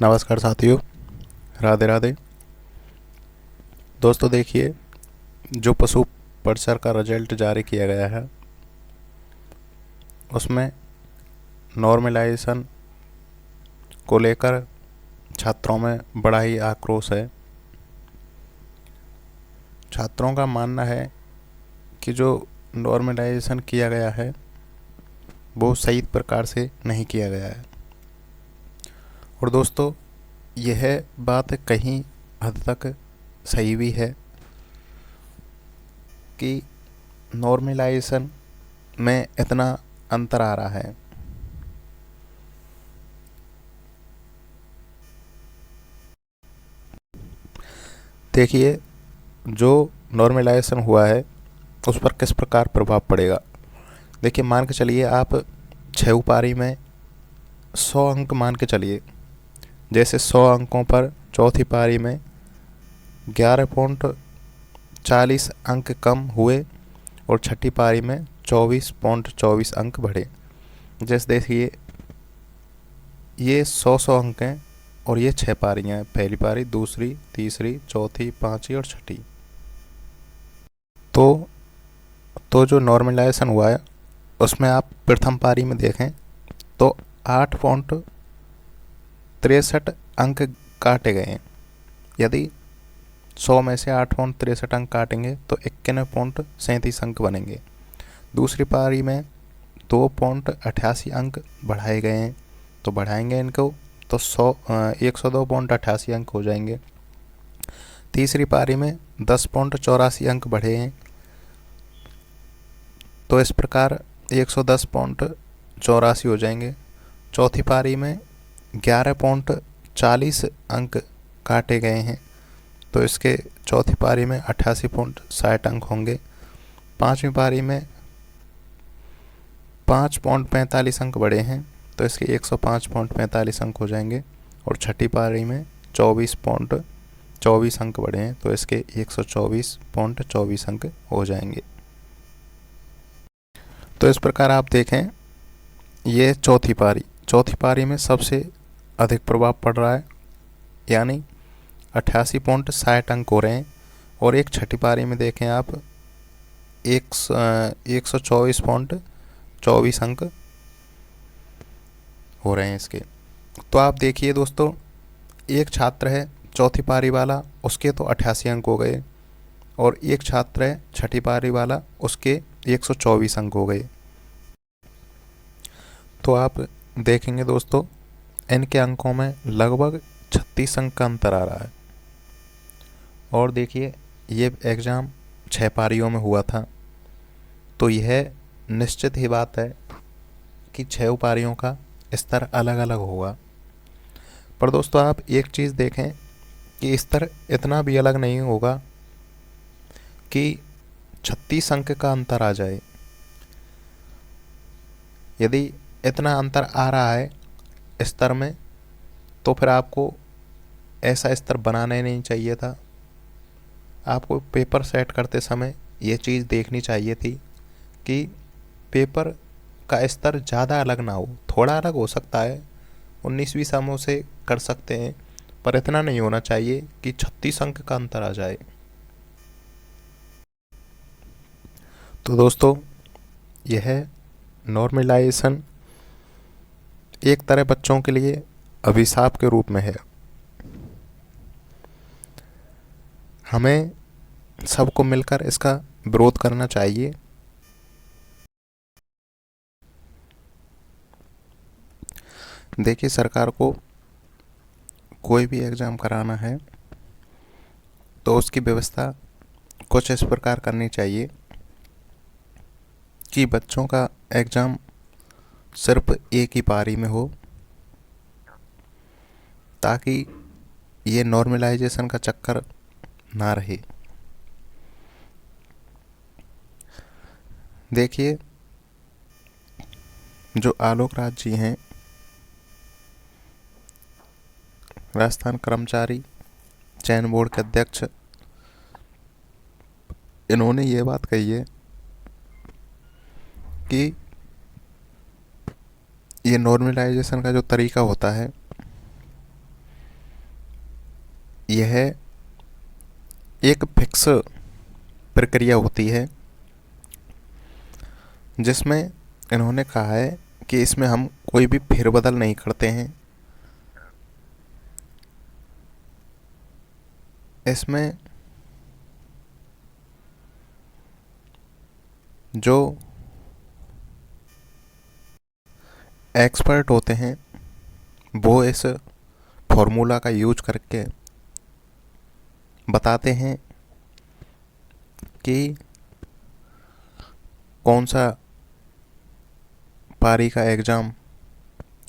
नमस्कार साथियों, राधे राधे। दोस्तों देखिए, जो पशु परिसर का रिजल्ट जारी किया गया है उसमें नॉर्मलाइजेशन को लेकर छात्रों में बड़ा ही आक्रोश है। छात्रों का मानना है कि जो नॉर्मलाइजेशन किया गया है वो सही प्रकार से नहीं किया गया है। और दोस्तों, यह बात कहीं हद तक सही भी है कि नॉर्मलाइजेशन में इतना अंतर आ रहा है। देखिए, जो नॉर्मलाइजेशन हुआ है उस पर किस प्रकार प्रभाव पड़ेगा। देखिए, मान के चलिए आप 6 पारी में 100 अंक मान के चलिए। जैसे 100 अंकों पर चौथी पारी में 11.40 अंक कम हुए और छठी पारी में 24.24 अंक बढ़े। जैसे देखिए, ये 100 100 अंक हैं और ये 6 पारियाँ हैं, पहली पारी, दूसरी, तीसरी, चौथी, पाँचवीं और छठी। तो जो नॉर्मलाइजेशन हुआ है उसमें आप प्रथम पारी में देखें तो 8.63 अंक काटे गए हैं। यदि 100 में से 8.63 अंक काटेंगे तो 91.37 अंक बनेंगे। दूसरी पारी में 2.88 अंक बढ़ाए गए हैं, तो बढ़ाएंगे इनको तो 102.88 अंक हो जाएंगे। तीसरी पारी में 10.84 अंक बढ़े हैं, तो इस प्रकार 110.84 हो जाएंगे। चौथी पारी में 11.40 अंक काटे गए हैं, तो इसके चौथी पारी में 88.60 अंक होंगे। पाँचवीं पारी में 5.45 अंक बढ़े हैं, तो इसके 105.45 अंक हो जाएंगे। और छठी पारी में 24.24 अंक बढ़े हैं, तो इसके 124.24 अंक हो जाएंगे। तो इस प्रकार आप देखें, ये चौथी पारी में सबसे अधिक प्रभाव पड़ रहा है, यानी 88.60 अंक हो रहे हैं। और एक छठी पारी में देखें आप 124.24 अंक हो रहे हैं इसके। तो आप देखिए दोस्तों, एक छात्र है चौथी पारी वाला, उसके तो 88 अंक हो गए, और एक छात्र है छठी पारी वाला, उसके 124 अंक हो गए। तो आप देखेंगे दोस्तों, इनके अंकों में लगभग 36 अंक का अंतर आ रहा है। और देखिए, ये एग्ज़ाम 6 पारियों में हुआ था, तो यह निश्चित ही बात है कि 6 पारियों का स्तर अलग अलग होगा। पर दोस्तों, आप एक चीज़ देखें कि स्तर इतना भी अलग नहीं होगा कि 36 अंक का अंतर आ जाए। यदि इतना अंतर आ रहा है स्तर में, तो फिर आपको ऐसा स्तर बनाना ही नहीं चाहिए था। आपको पेपर सेट करते समय ये चीज़ देखनी चाहिए थी कि पेपर का स्तर ज़्यादा अलग ना हो। थोड़ा अलग हो सकता है, 19-20 समों से कर सकते हैं, पर इतना नहीं होना चाहिए कि 36 अंक का अंतर आ जाए। तो दोस्तों, यह नॉर्मलाइजेशन एक तरह बच्चों के लिए अभिशाप के रूप में है। हमें सबको मिलकर इसका विरोध करना चाहिए। देखिए, सरकार को कोई भी एग्ज़ाम कराना है तो उसकी व्यवस्था कुछ इस प्रकार करनी चाहिए कि बच्चों का एग्ज़ाम सिर्फ एक ही पारी में हो, ताकि ये नॉर्मलाइजेशन का चक्कर ना रहे। देखिए, जो आलोक राज जी हैं, राजस्थान कर्मचारी चयन बोर्ड के अध्यक्ष, इन्होंने ये बात कही है कि ये नॉर्मलाइजेशन का जो तरीका होता है यह एक फिक्स प्रक्रिया होती है जिसमें इन्होंने कहा है कि इसमें हम कोई भी फेरबदल नहीं करते हैं। इसमें जो एक्सपर्ट होते हैं वो इस फॉर्मूला का यूज करके बताते हैं कि कौन सा पारी का एग्ज़ाम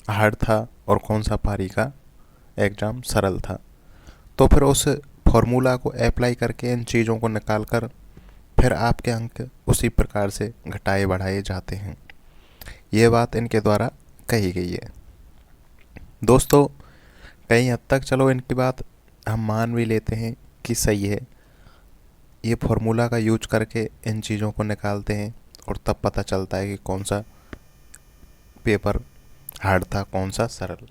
हार्ड था और कौन सा पारी का एग्ज़ाम सरल था। तो फिर उस फॉर्मूला को अप्लाई करके इन चीज़ों को निकाल कर फिर आपके अंक उसी प्रकार से घटाए बढ़ाए जाते हैं। ये बात इनके द्वारा कही गई है। दोस्तों, कहीं हद तक चलो इनकी बात हम मान भी लेते हैं कि सही है। ये फॉर्मूला का यूज करके इन चीज़ों को निकालते हैं और तब पता चलता है कि कौन सा पेपर हार्ड था, कौन सा सरल।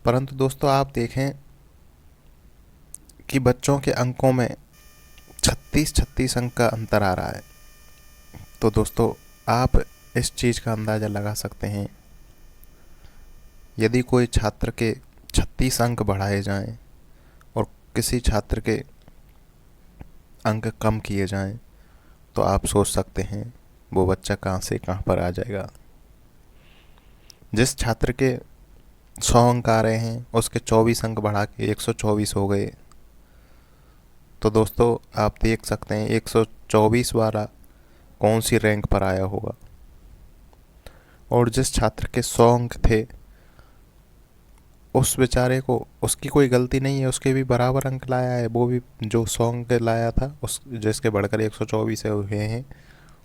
परंतु दोस्तों, आप देखें कि बच्चों के अंकों में 36 अंक का अंतर आ रहा है। तो दोस्तों, आप इस चीज़ का अंदाज़ा लगा सकते हैं, यदि कोई छात्र के 36 अंक बढ़ाए जाएं और किसी छात्र के अंक कम किए जाएं, तो आप सोच सकते हैं वो बच्चा कहाँ से कहाँ पर आ जाएगा। जिस छात्र के 100 अंक आ रहे हैं उसके 24 अंक बढ़ा के 124 हो गए। तो दोस्तों, आप देख सकते हैं 124 वाला कौन सी रैंक पर आया होगा। और जिस छात्र के 100 अंक थे उस बेचारे को, उसकी कोई गलती नहीं है, उसके भी बराबर अंक लाया है। वो भी जो 100 अंक लाया था उस जिसके बढ़कर 124 हुए हैं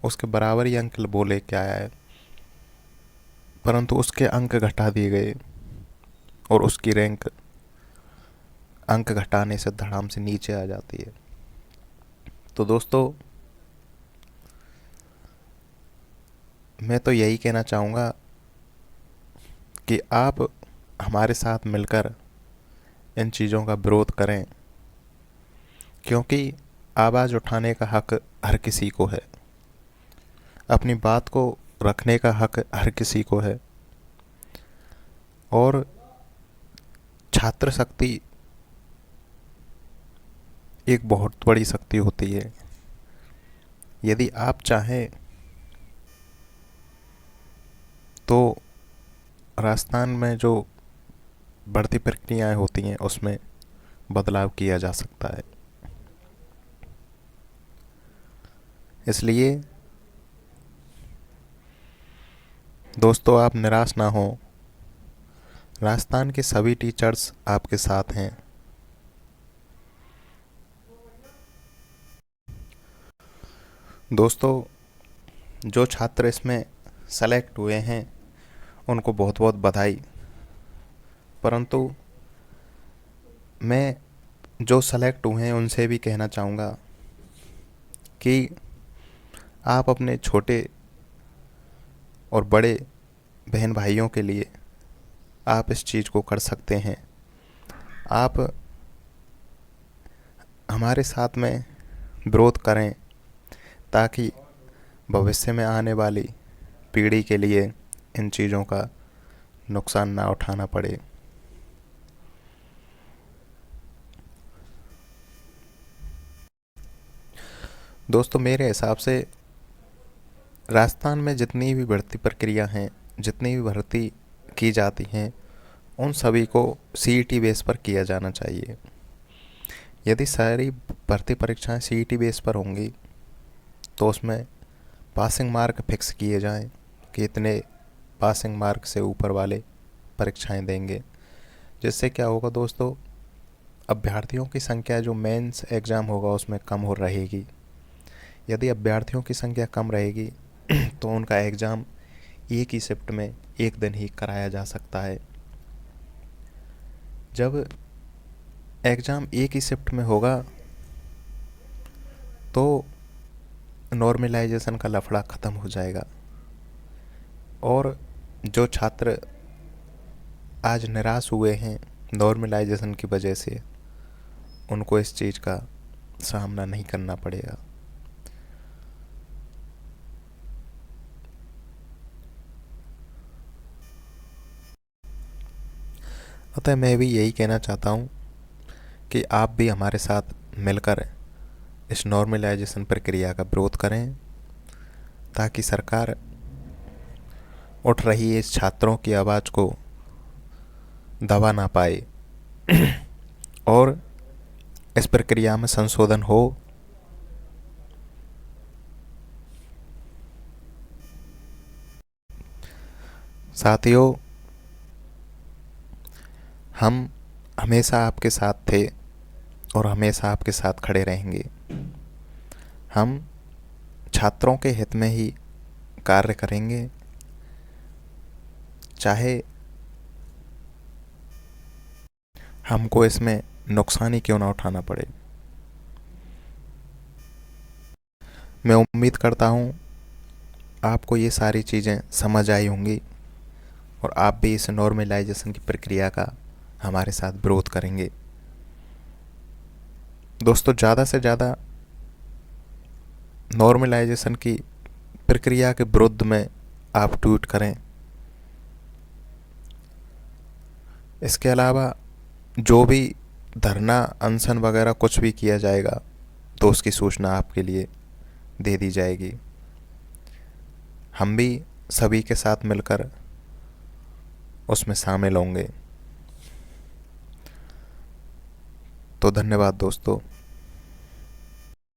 उसके बराबर ही अंक वो लेके आया है, परंतु उसके अंक घटा दिए गए और उसकी रैंक अंक घटाने से धड़ाम से नीचे आ जाती है। तो दोस्तों, मैं तो यही कहना चाहूँगा कि आप हमारे साथ मिलकर इन चीज़ों का विरोध करें, क्योंकि आवाज़ उठाने का हक हर किसी को है, अपनी बात को रखने का हक हर किसी को है। और छात्र शक्ति एक बहुत बड़ी शक्ति होती है। यदि आप चाहें तो राजस्थान में जो बढ़ती प्रक्रियाएं होती हैं उसमें बदलाव किया जा सकता है। इसलिए दोस्तों, आप निराश ना हो, राजस्थान के सभी टीचर्स आपके साथ हैं। दोस्तों, जो छात्र इसमें सेलेक्ट हुए हैं उनको बहुत बहुत बधाई। परंतु मैं जो सेलेक्ट हुए हैं उनसे भी कहना चाहूँगा कि आप अपने छोटे और बड़े बहन भाइयों के लिए आप इस चीज़ को कर सकते हैं। आप हमारे साथ में विरोध करें ताकि भविष्य में आने वाली पीढ़ी के लिए इन चीज़ों का नुकसान ना उठाना पड़े। दोस्तों, मेरे हिसाब से राजस्थान में जितनी भी भर्ती प्रक्रिया हैं, जितनी भी भर्ती की जाती हैं, उन सभी को सीईटी बेस पर किया जाना चाहिए। यदि सारी भर्ती परीक्षाएं सीईटी बेस पर होंगी तो उसमें पासिंग मार्क फिक्स किए जाएं कि इतने पासिंग मार्क से ऊपर वाले परीक्षाएं देंगे। जिससे क्या होगा दोस्तों, अभ्यर्थियों की संख्या जो मेंस एग्ज़ाम होगा उसमें कम हो रहेगी। यदि अभ्यर्थियों की संख्या कम रहेगी तो उनका एग्ज़ाम एक ही शिफ्ट में एक दिन ही कराया जा सकता है। जब एग्ज़ाम एक ही शिफ्ट में होगा तो नॉर्मलाइजेशन का लफड़ा ख़त्म हो जाएगा और जो छात्र आज निराश हुए हैं नॉर्मलाइजेशन की वजह से, उनको इस चीज़ का सामना नहीं करना पड़ेगा। अतः मैं भी यही कहना चाहता हूँ कि आप भी हमारे साथ मिलकर इस नॉर्मलाइजेशन प्रक्रिया का विरोध करें, ताकि सरकार उठ रही इस छात्रों की आवाज़ को दबा ना पाए और इस प्रक्रिया में संशोधन हो। साथियों, हम हमेशा आपके साथ थे और हमेशा आपके साथ खड़े रहेंगे। हम छात्रों के हित में ही कार्य करेंगे, चाहे हमको इसमें नुकसान ही क्यों ना उठाना पड़े। मैं उम्मीद करता हूँ आपको ये सारी चीज़ें समझ आई होंगी और आप भी इस नॉर्मलाइजेशन की प्रक्रिया का हमारे साथ विरोध करेंगे। दोस्तों, ज़्यादा से ज़्यादा नॉर्मलाइजेशन की प्रक्रिया के विरुद्ध में आप ट्वीट करें। इसके अलावा जो भी धरना, अनशन वगैरह कुछ भी किया जाएगा तो उसकी सूचना आपके लिए दे दी जाएगी। हम भी सभी के साथ मिलकर उसमें शामिल होंगे। तो धन्यवाद दोस्तों।